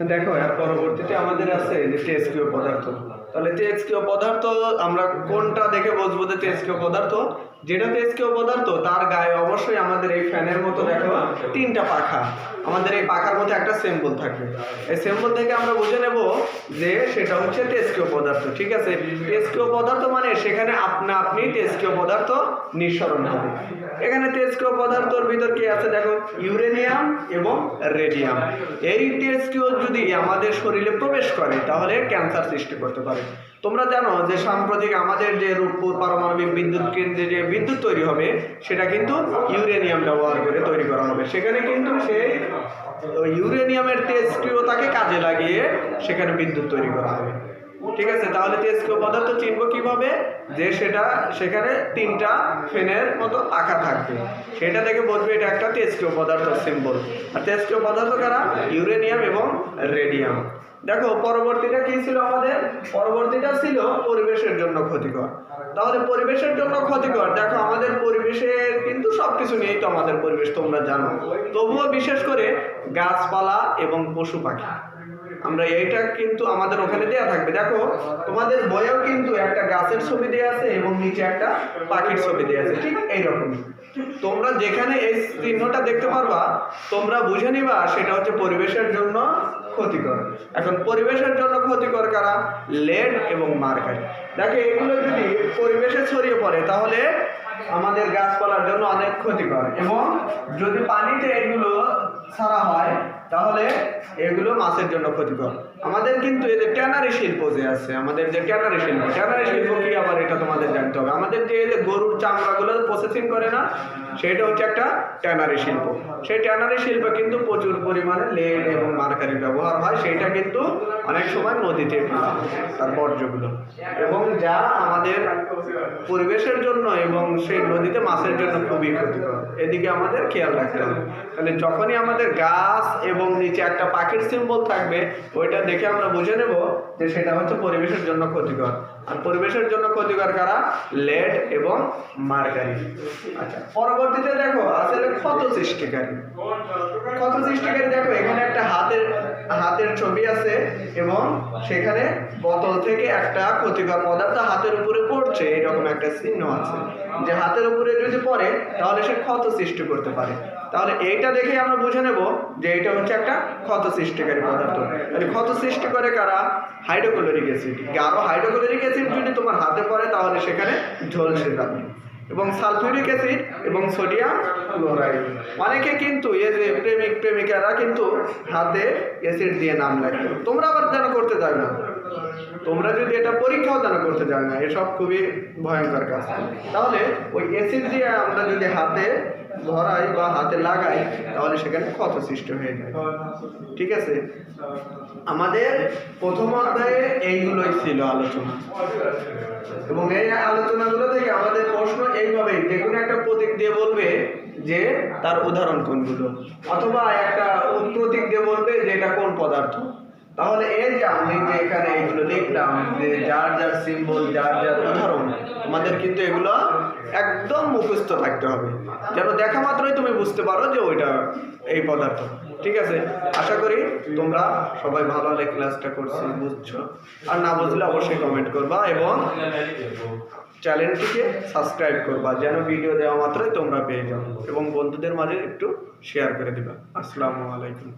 দেখো এর পরবর্তীতে আমাদের আছে যে তেজস্ক্রিয় পদার্থ। তাহলে তেজস্ক্রিয় পদার্থ আমরা কোনটা দেখে বুঝবো যে তেজস্ক্রিয় পদার্থ? যেটা তেজস্ক্রিয় পদার্থ তার গায়ে অবশ্যই আমাদের এই ফ্যানের মতো দেখো তিনটা পাখা, আমাদের এই পাখার মধ্যে একটা সিম্বল থাকবে। এই সিম্বল থেকে আমরা বুঝে নেব যে সেটা হচ্ছে তেজস্ক্রিয় পদার্থ। ঠিক আছে, তেজস্ক্রিয় পদার্থ মানে সেখানে আপনি তেজস্ক্রিয় পদার্থ নিঃসরণ হবে। এখানে তেজস্ক্রিয় পদার্থের ভিতর কি আছে দেখো, ইউরেনিয়াম এবং রেডিয়াম। এই তেজস্ক্রিয় যদি আমাদের শরীরে প্রবেশ করে তাহলে ক্যান্সার সৃষ্টি করতে পারে। তোমরা জানো যে সাম্প্রতিক আমাদের যে রূপপুর পারমাণবিক বিদ্যুৎ কেন্দ্রে যে বিদ্যুৎ তৈরি হবে সেটা কিন্তু ইউরেনিয়াম ব্যবহার করে তৈরি করা হবে। সেখানে কিন্তু সেই ইউরেনিয়ামের তেজস্ক্রিয়তাকে কাজে লাগিয়ে সেখানে বিদ্যুৎ তৈরি করা হবে। ঠিক আছে, তাহলে তেজস্ক্রিয় পদার্থ চিনব কিভাবে? যে সেখানে তিনটা ফ্যানের মতো পাখা থাকবে, সেটা থেকে বুঝবে এটা একটা তেজস্ক্রিয় পদার্থের সিম্বল। আর তেজস্ক্রিয় পদার্থ কারা? ইউরেনিয়াম এবং রেডিয়াম। দেখো পরবর্তীটা কি ছিল আমাদের? পরবর্তীটা ছিল পরিবেশের জন্য ক্ষতিকর। তাহলে পরিবেশের জন্য ক্ষতিকর, দেখো আমাদের পরিবেশে কিন্তু সবকিছু নিয়েই তো আমাদের পরিবেশ তোমরা জানো, তবুও বিশেষ করে গাছপালা এবং পশু পাখি আমরা এইটা কিন্তু আমাদের ওখানে দেয়া থাকবে। দেখো তোমাদের বইয়েও কিন্তু একটা গাছের ছবি দেয়া আছে এবং নিচে একটা পাখির ছবি দেয়া আছে, ঠিক এইরকমই। তোমরা যেখানে এই চিহ্নটা দেখতে পারবা তোমরা বুঝে নিবা সেটা হচ্ছে পরিবেশের জন্য ক্ষতিকর। এখন পরিবেশের জন্য ক্ষতিকর কারা? লেড এবং মার্কারি। দেখো এগুলো যদি পরিবেশে ছড়িয়ে পড়ে তাহলে আমাদের গাছপালার জন্য অনেক ক্ষতিকর, এবং যদি পানিতে এগুলো ছাড়া হয় তাহলে এগুলো মাছের জন্য ক্ষতিকর। আমাদের কিন্তু এই যে ট্যানারি শিল্প যে আছে, আমাদের যে ট্যানারি শিল্প কি আবার এটা তোমাদের জানতে হবে। আমাদের যে গরুর চামড়াগুলো প্রসেসিং করে না, সেটা হচ্ছে একটা ট্যানারি শিল্প। সেই ট্যানারি শিল্পে কিন্তু প্রচুর পরিমাণে লেড এবং মার্কারি ব্যবহার হয়। সেইটা কিন্তু অনেক সময় নদীতে তার বর্জ্যগুলো, এবং যা আমাদের পরিবেশের জন্য এবং সেই নদীতে মাছের জন্য খুবই ক্ষতিকর। এদিকে আমাদের খেয়াল রাখতে হবে। তাহলে যখনই আমাদের গাছ এবং নিচে একটা পাখির সিম্বল থাকবে ওইটা দেখে আমরা বুঝে নেব যে সেটা হচ্ছে পরিবেশের জন্য ক্ষতিকর। আর পরিবেশের জন্য ক্ষতিকর কারা? লেড এবং মার্কারি। আচ্ছা, পরবর্তীতে দেখো আসলে ক্ষত সৃষ্টিকারী। দেখো এখানে একটা হাতের ছবি আছে এবং সেখানে বোতল থেকে একটা ক্ষতিকর পদার্থ হাতের উপরে পড়ছে, এরকম একটা চিহ্ন আছে যে হাতের উপরে যদি পড়ে তাহলে সে ক্ষত সৃষ্টি করতে পারে। তাহলে এইটা দেখে আমরা বুঝে নেব যে এটা হচ্ছে একটা ক্ষত সৃষ্টিকারী পদার্থ। তাহলে ক্ষত সৃষ্টি করে কারা? Hydrochloric acid. আরো হাইড্রোক্লোরিক অ্যাসিড যদি তোমার হাতে পড়ে তাহলে সেখানে ঝলসে যাবে। এবং সালফিউরিক অ্যাসিড এবং সোডিয়াম ক্লোরাইড। অনেকে কিন্তু এই যে প্রেমিকারা কিন্তু হাতে অ্যাসিড দিয়ে নাম লেখে। তোমরা আবার যেন করতে যাও না, তোমরা যদি এটা পরীক্ষাও যেন করতে যাও না, এসব খুবই ভয়ঙ্কর কাজ। তাহলে ওই অ্যাসিড দিয়ে আমরা যদি হাতে ধরাই বা হাতে লাগাই তাহলে সেখানে ক্ষত সৃষ্টি হয়ে যায়। ঠিক আছে, আমাদের প্রথম অধ্যায়ে এইগুলোই ছিল আলোচনা, এবং এই আলোচনাগুলো থেকে আমাদের প্রশ্ন এইভাবেই যে কোনো একটা প্রতীক দিয়ে বলবে যে তার উদাহরণ কোনগুলো, অথবা একটা প্রতীক দিয়ে বলবে যে এটা কোন পদার্থ। তাহলে এই যে আমি যে এখানে এইগুলো লিখলাম যে যার যার সিম্বল, যার যার উদাহরণ, আমাদের কিন্তু এগুলো একদম মুখস্থ থাকতে হবে, যেন দেখা মাত্রই তুমি বুঝতে পারো যে ওইটা এই পদার্থ। ঠিক আছে, আশা করি তোমরা সবাই ভালোভাবে ক্লাসটা করছো, বুঝছো। আর না বুঝলে অবশ্যই কমেন্ট করবা এবং চ্যানেলটিকে সাবস্ক্রাইব করবা যেন ভিডিও দেওয়া মাত্রই তোমরা পেয়ে যাও, এবং বন্ধুদের মাঝে একটু শেয়ার করে দিবা। আসসালামু আলাইকুম।